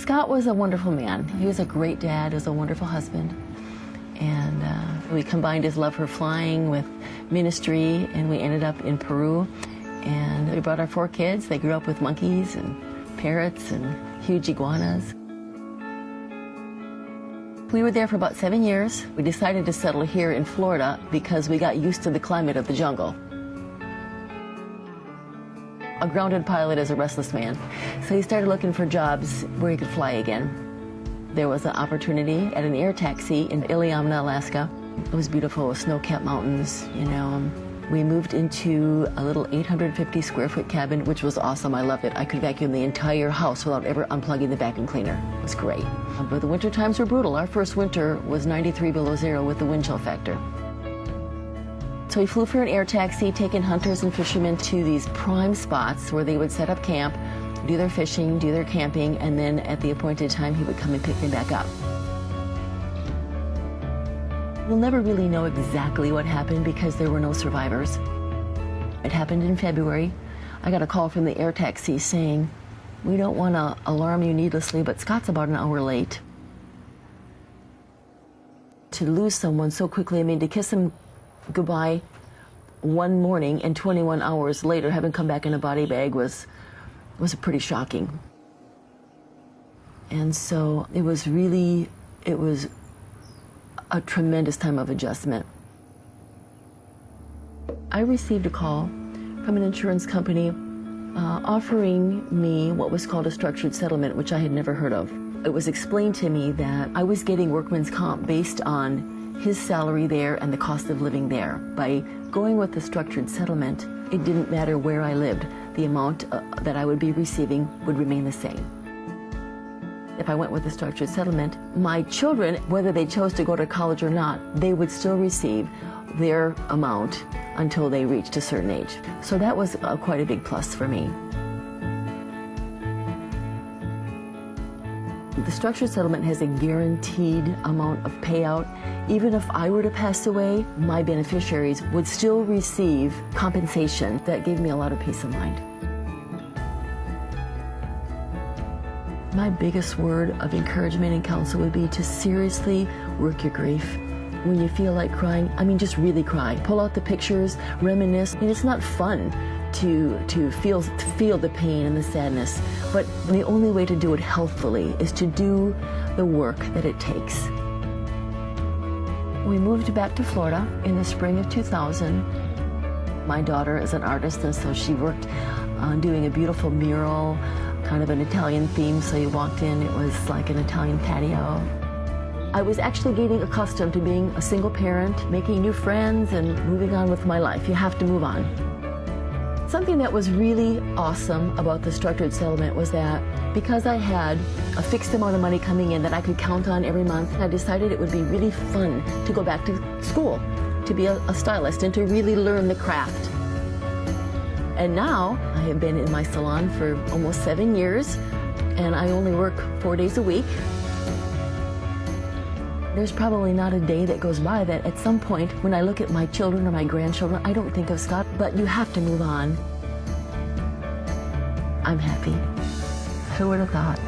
Scott was a wonderful man. He was a great dad, he was a wonderful husband. And we combined his love for flying with ministry, and we ended up in Peru. And we brought our 4 kids. They grew up with monkeys and parrots and huge iguanas. We were there for about 7 years. We decided to settle here in Florida because we got used to the climate of the jungle. A grounded pilot is a restless man, so he started looking for jobs where he could fly again. There was an opportunity at an air taxi in Iliamna, Alaska. It was beautiful with snow-capped mountains, you know. We moved into a little 850 square foot cabin, which was awesome. I loved it. I could vacuum the entire house without ever unplugging the vacuum cleaner. It was great. But the winter times were brutal. Our first winter was 93 below zero with the wind chill factor. So we flew for an air taxi, taking hunters and fishermen to these prime spots where they would set up camp, do their fishing, do their camping, and then at the appointed time, he would come and pick them back up. We'll never really know exactly what happened because there were no survivors. It happened in February. I got a call from the air taxi saying, "We don't want to alarm you needlessly, but Scott's about an hour late." To lose someone so quickly, I mean, to kiss him goodbye one morning and 21 hours later have him come back in a body bag was pretty shocking. And so it was a tremendous time of adjustment. I received a call from an insurance company offering me what was called a structured settlement, which I had never heard of. It was explained to me that I was getting workman's comp based on his salary there and the cost of living there. By going with the structured settlement, it didn't matter where I lived. The amount that I would be receiving would remain the same. If I went with the structured settlement, my children, whether they chose to go to college or not, they would still receive their amount until they reached a certain age. So that was quite a big plus for me. The structured settlement has a guaranteed amount of payout. Even if I were to pass away, my beneficiaries would still receive compensation. That gave me a lot of peace of mind. My biggest word of encouragement and counsel would be to seriously work your grief. When you feel like crying, I mean, just really cry. Pull out the pictures, reminisce. I mean, it's not fun to feel the pain and the sadness, but the only way to do it healthfully is to do the work that it takes. We moved back to Florida in the spring of 2000. My daughter is an artist, and so she worked on doing a beautiful mural, kind of an Italian theme, so you walked in, it was like an Italian patio. I was actually getting accustomed to being a single parent, making new friends, and moving on with my life. You have to move on. Something that was really awesome about the structured settlement was that because I had a fixed amount of money coming in that I could count on every month, I decided it would be really fun to go back to school, to be a stylist, and to really learn the craft. And now I have been in my salon for almost 7 years, and I only work 4 days a week. There's probably not a day that goes by that at some point when I look at my children or my grandchildren, I don't think of Scott, but you have to move on. I'm happy. Who would have thought?